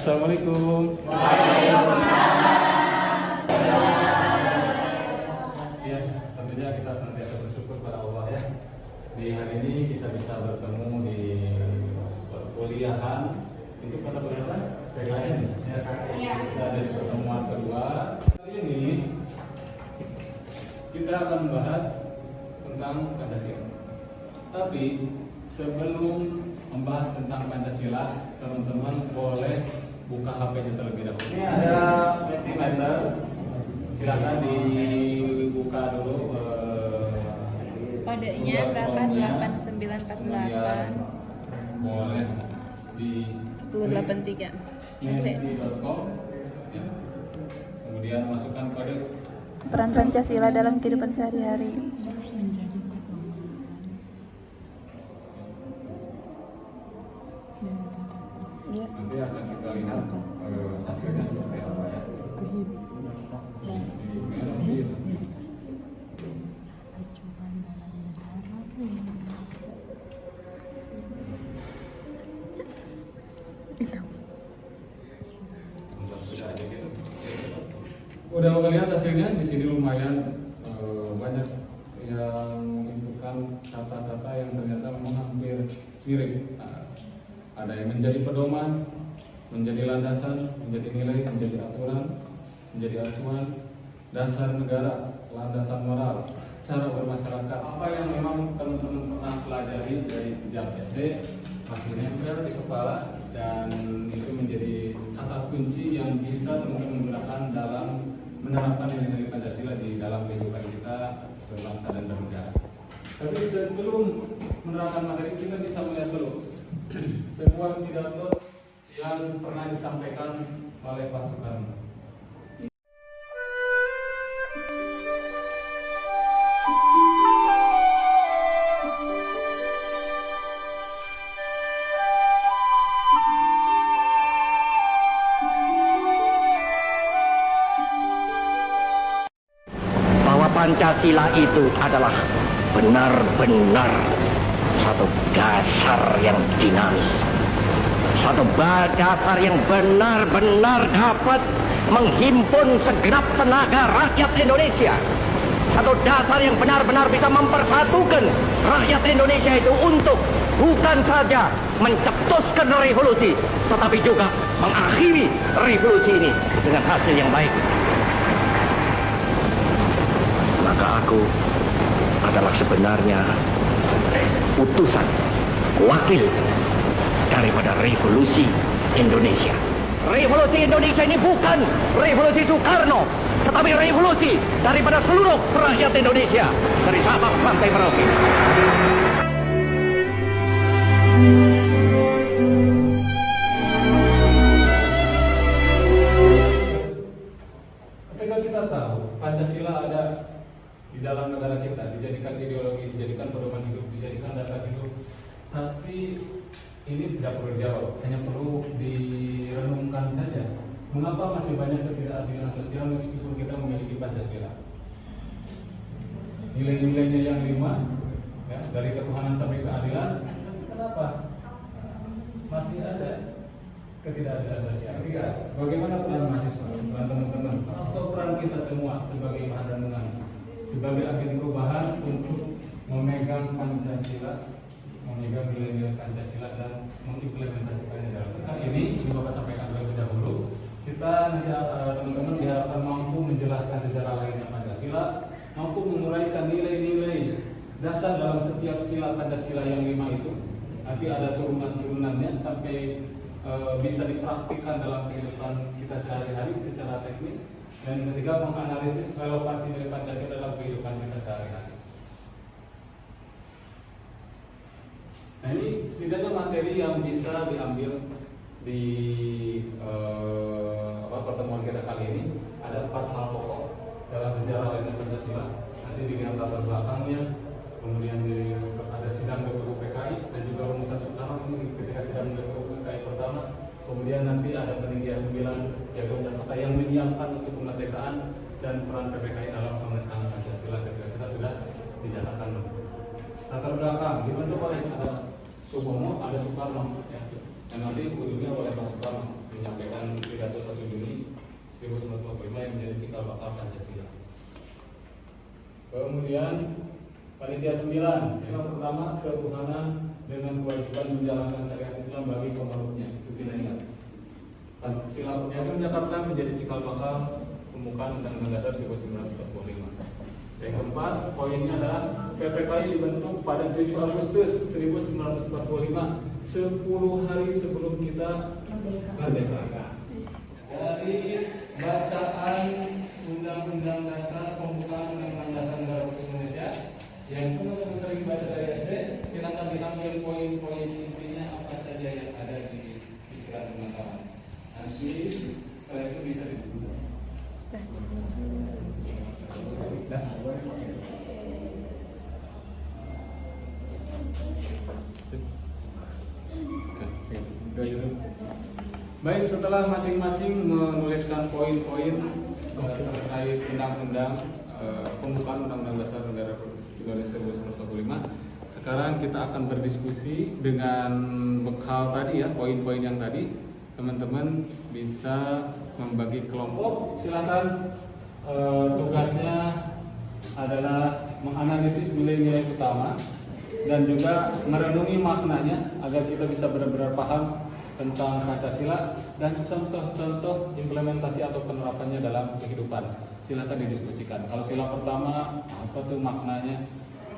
Assalamualaikum. Ya, tentunya kita senantiasa bersyukur pada Allah ya. Di hari ini kita bisa bertemu di perkuliahan. Itu pada kuliahan PKN ya. Kita ada di pertemuan kedua. Kali ini kita akan membahas tentang Pancasila. Tapi sebelum membahas tentang Pancasila, teman-teman boleh buka HP-nya terlebih dahulu. Ini ada mentimeter, silakan dibuka dulu. Kodenya berapa? 8948. Boleh di 1083. menti.com ya. Kemudian masukkan kode. Peran Pancasila dalam kehidupan sehari-hari. Nanti akan kita lihat hasilnya seperti apa ya. Udah melihat hasilnya di sini lumayan banyak yang menentukan kata-kata yang ternyata memang hampir mirip. Ada yang menjadi pedoman, menjadi landasan, menjadi nilai, menjadi aturan, menjadi acuan, dasar negara, landasan moral, cara bermasyarakat. Apa yang memang teman-teman pernah pelajari dari sejak SD masih nempel di kepala, dan itu menjadi kata kunci yang bisa teman-teman gunakan dalam menerapkan nilai-nilai Pancasila di dalam kehidupan kita berbangsa dan bernegara. Tapi sebelum menerapkan materi, kita bisa melihat dulu sebuah pidato yang pernah disampaikan oleh Pak Soekarno. Bahwa Pancasila itu adalah benar-benar satu dasar yang dinamis, satu dasar yang benar-benar dapat menghimpun segenap tenaga rakyat Indonesia, satu dasar yang benar-benar bisa mempersatukan rakyat Indonesia itu untuk bukan saja mencetuskan revolusi, tetapi juga mengakhiri revolusi ini dengan hasil yang baik. Maka aku adalah sebenarnya utusan, wakil daripada revolusi Indonesia. Revolusi Indonesia ini bukan revolusi Soekarno, tetapi revolusi daripada seluruh rakyat Indonesia, dari Sabang sampai Merauke. Ketika kita tahu Pancasila ada di dalam negara kita, dijadikan ideologi, dijadikan pedoman hidup, dijadikan dasar hidup, tapi ini tidak perlu dijawab, hanya perlu direnungkan saja. Mengapa masih banyak ketidakadilan sosial meskipun kita memiliki Pancasila? Nilai-nilainya yang 5, ya, dari ketuhanan sampai keadilan, kenapa masih ada ketidakadilan sosial? Ketiga, bagaimana peran mahasiswa, peran teman-teman, atau peran kita semua sebagai bahan renungan, sebagai agen perubahan untuk memegang Pancasila, memegang nilai-nilai Pancasila dan mengimplementasikannya dalam kali ini. Bapak sampaikan terlebih dahulu, kita nanti teman-teman diharapkan mampu menjelaskan sejarah lainnya Pancasila, mampu menguraikan nilai-nilai dasar dalam setiap sila Pancasila yang 5 itu. Nanti ada turunan-turunannya sampai bisa dipraktikkan dalam kehidupan kita sehari-hari secara teknis. Dan ketiga, menganalisis relevansi nilai Pancasila dalam kehidupan kita sehari-hari. Nah, ini setidaknya materi yang bisa diambil di pertemuan kita kali ini. Ada 4 hal pokok dalam sejarah lainnya Pancasila. Nanti dilihat latar belakangnya, kemudian ada sidang BPU PKI dan juga rumusan Soekarno ini ketika sidang BPU PKI pertama. Kemudian nanti ada peninggian 9 Piagam Jakarta yang menyiapkan untuk kemerdekaan dan peran PPKI dalam pengesahan Pancasila ketika kita sudah di Jakarta. Latar belakang dibentuk oleh ada Subomo, ada Soekarno, ya. Dan nanti ujungnya oleh Pak Soekarno. menyampaikan pidato 1 Juni 1945 yang menjadi cikal bakal Pancasila. Kemudian panitia 9, yang pertama ketuhanan dengan kewajiban menjalankan syariat Islam bagi pemeluknya, itu kita ingat. Sila yang mencatatkan menjadi cikal bakal pembukaan Undang-Undang Dasar 1945. Yang keempat, poinnya adalah PPKI dibentuk pada 7 Agustus 1945, 10 hari sebelum kita merdeka. Dari bacaan Undang-Undang Dasar, pembukaan Undang-Undang Dasar Negara Republik Indonesia yang teman-teman sering baca dari SD, silakan diambil poin-poin intinya apa saja yang ada di pikiran teman-teman. Nanti setelah itu bisa dibuka. Baik, setelah masing-masing menuliskan poin-poin terkait undang-undang pembukaan Undang-Undang Dasar Negara Republik Indonesia 1945, sekarang kita akan berdiskusi dengan bekal tadi ya, poin-poin yang tadi. Teman-teman bisa membagi kelompok. Silakan, tugasnya adalah menganalisis nilai-nilai utama dan juga merenungi maknanya agar kita bisa benar-benar paham tentang Pancasila dan contoh-contoh implementasi atau penerapannya dalam kehidupan. Silakan didiskusikan. Kalau sila pertama, apa tuh maknanya?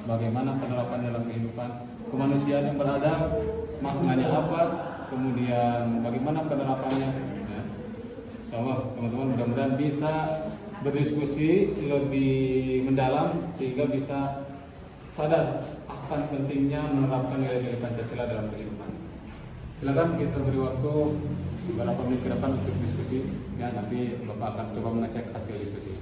Bagaimana penerapannya dalam kehidupan? Kemanusiaan yang beradab, maknanya apa? Kemudian bagaimana penerapannya? Ya. Insyaallah teman-teman mudah-mudahan bisa berdiskusi lebih mendalam sehingga bisa sadar akan pentingnya menerapkan nilai-nilai Pancasila dalam kehidupan. Silakan kita beri waktu beberapa menit ke depan untuk diskusi. Ya, nanti Bapak akan coba mengecek hasil diskusi.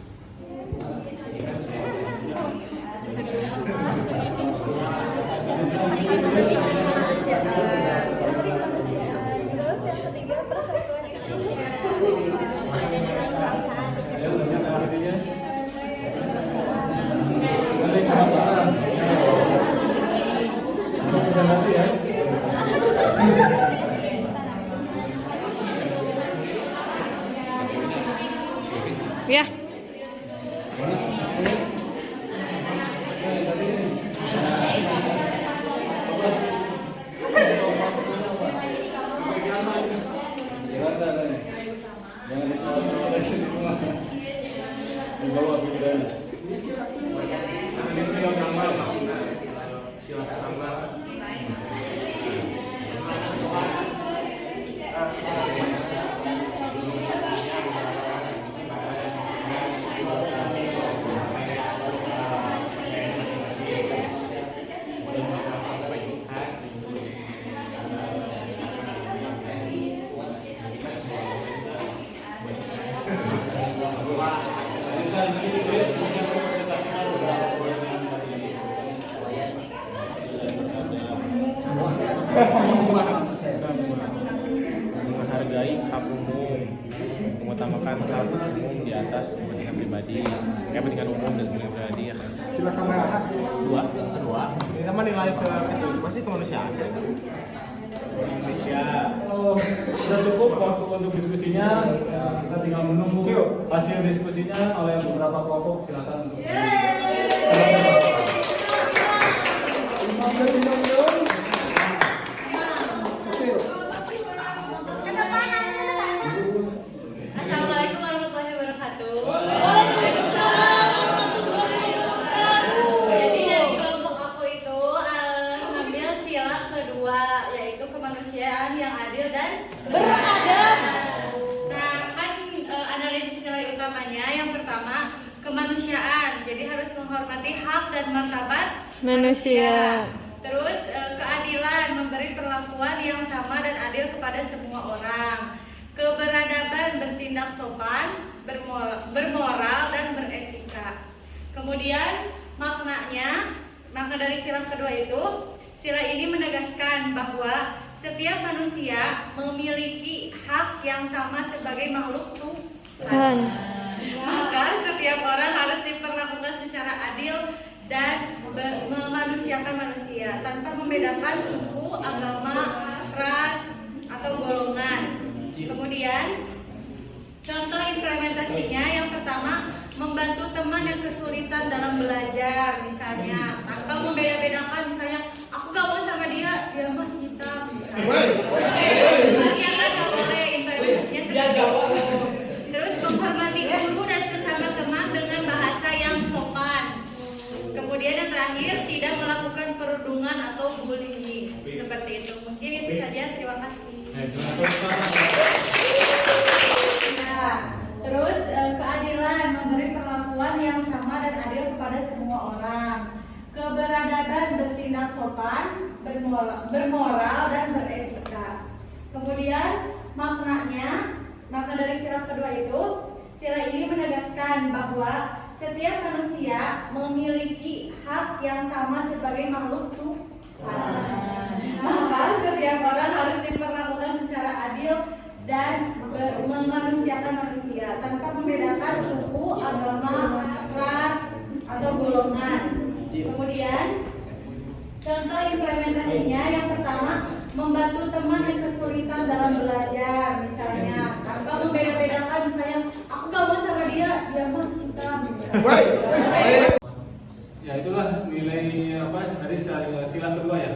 Ya. Menghargai hak umum, mengutamakan hak umum di atas kepentingan pribadi, kepentingan umum dan kepentingan pribadi ya. Silakan kedua. Ini sama nilai ketiga pasti kemanusiaan. Indonesia. Sudah cukup waktu untuk diskusinya. Ya, kita tinggal menunggu hasil diskusinya oleh beberapa kelompok. Silakan untuk Assalamualaikum warahmatullahi wabarakatuh. Jadi dari kelompok aku itu mengambil sila kedua, yaitu kemanusiaan yang adil dan beradab. Nah, kan analisis nilai utamanya yang pertama kemanusiaan, jadi harus menghormati hak dan martabat manusia. Terus keadilan, memberi perlakuan yang sama dan adil kepada semua orang. Keberadaban, bertindak sopan, bermoral dan beretika. Kemudian makna dari sila kedua itu, sila ini menegaskan bahwa setiap manusia memiliki hak yang sama sebagai makhluk Tuhan. Maka setiap orang harus diperlakukan secara adil dan memanusiakan manusia tanpa membedakan suku, agama, ras, atau golongan. Kemudian implementasinya yang pertama membantu teman yang kesulitan dalam belajar, misalnya tanpa membeda-bedakan, misalnya aku gak mau sama dia, dia mah kita. Yang nggak boleh implementasinya seperti itu. Terus menghormati guru dan sesama teman dengan bahasa yang sopan. Kemudian yang terakhir tidak melakukan perundungan atau bullying, seperti itu. Mungkin itu saja. Terima kasih. Nah, terus keadilan, memberi perlakuan yang sama dan adil kepada semua orang. Keberadaban, bertindak sopan, bermoral dan beretika. Kemudian makna dari sila kedua itu, sila ini menegaskan bahwa setiap manusia memiliki hak yang sama sebagai makhluk Tuhan. Maka setiap orang harus diperlakukan secara adil dan memanusiakan manusia tanpa membedakan suku, agama, ras, atau golongan. Kemudian contoh implementasinya yang pertama membantu teman yang kesulitan dalam belajar, misalnya tanpa membeda-bedakan, misalnya aku gak mau sama dia mah kita. Ya itulah nilai dari sila kedua ya,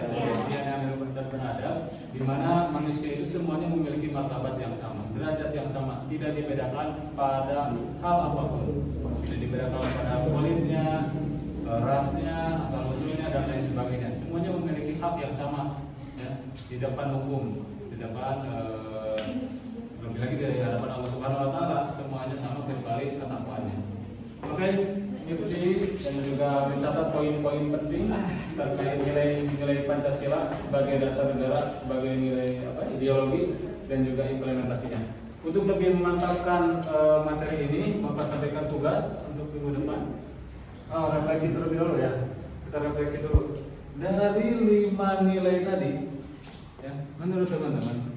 yang beradab, di mana manusia itu semuanya memiliki martabat yang sama, derajat yang sama, tidak dibedakan pada hal apapun, tidak dibedakan pada kulitnya, rasnya, asal usulnya dan lain sebagainya. Semuanya memiliki hak yang sama ya, di depan hukum, di depan lebih lagi dari hadapan Allah Subhanahu Wa Taala, semuanya sama kecuali ketakwaannya. Oke. Isi dan juga mencatat poin-poin penting terkait nilai Pancasila sebagai dasar negara, sebagai nilai ideologi dan juga implementasinya. Untuk lebih memantapkan materi ini, Bapak sampaikan tugas untuk minggu depan. Refleksi terlebih dulu ya. Kita refleksi dulu. Dari 5 nilai tadi, ya, menurut teman-teman,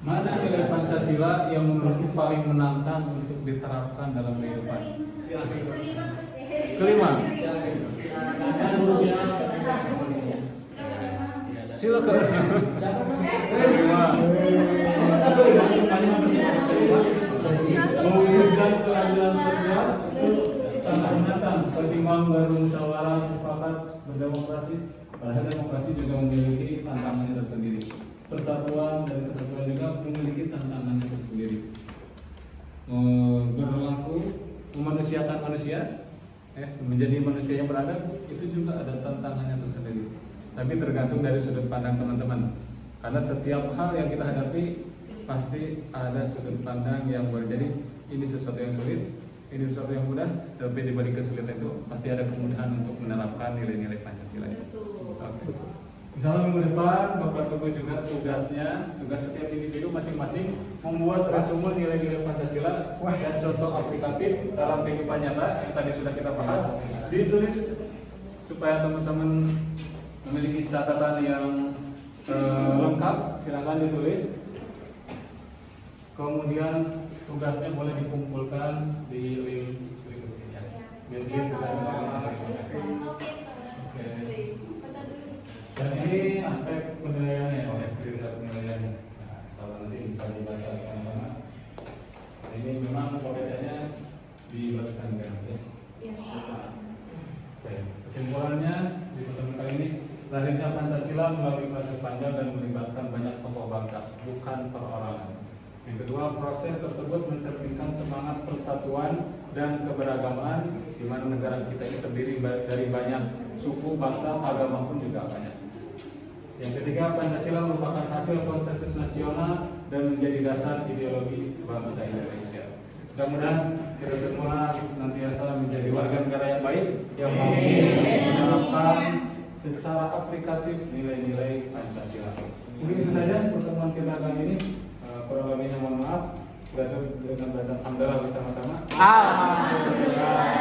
mana nilai Pancasila yang menurut paling menantang untuk diterapkan dalam kehidupan? Kelima. Silakan. Kelima. Mewujudkan keadilan sosial sangat menantang ketimbang bermusyawarah mufakat berdemokrasi. Padahal demokrasi juga memiliki tantangannya tersendiri. Persatuan dan kesatuan juga memiliki tantangannya tersendiri. Berlaku memanusiakan manusia, menjadi manusia yang beradab, itu juga ada tantangannya tersendiri. Tapi tergantung dari sudut pandang teman-teman. Karena setiap hal yang kita hadapi pasti ada sudut pandang yang berbeda. Ini sesuatu yang sulit, ini sesuatu yang mudah. Tapi di balik kesulitan itu pasti ada kemudahan untuk menerapkan nilai-nilai Pancasila. Oke. Misalnya minggu depan Bapak tunggu juga tugas setiap individu masing-masing membuat resume nilai-nilai Pancasila dan contoh aplikatif dalam kehidupan nyata yang tadi sudah kita bahas, ditulis supaya teman-teman memiliki catatan yang lengkap. Silakan ditulis. Kemudian tugasnya boleh dikumpulkan di link berikutnya. Dan ini aspek penilaiannya, kriteria penilaiannya. Kalau nanti bisa dibaca sama-sama. Ini memang KPT-nya dibacakan kan? Ya. Oke. Kesimpulannya di pertemuan kali ini, lahirnya Pancasila melalui proses panjang dan melibatkan banyak tokoh bangsa, bukan perorangan. Yang kedua, proses tersebut mencerminkan semangat persatuan dan keberagaman, di mana negara kita ini terdiri dari banyak suku, bangsa, agama pun juga banyak. Yang ketiga, Pancasila merupakan hasil konsensus nasional dan menjadi dasar ideologi sebangsa Indonesia. Mudah-mudahan kita semua senantiasa menjadi warga negara yang baik yang mampu menerapkan secara aplikatif nilai-nilai Pancasila. Mungkin itu saja pertemuan kita kali ini. Kurang lebihnya mohon maaf. Kita tutup dengan bacaan hamdalah bersama-sama. Alhamdulillah.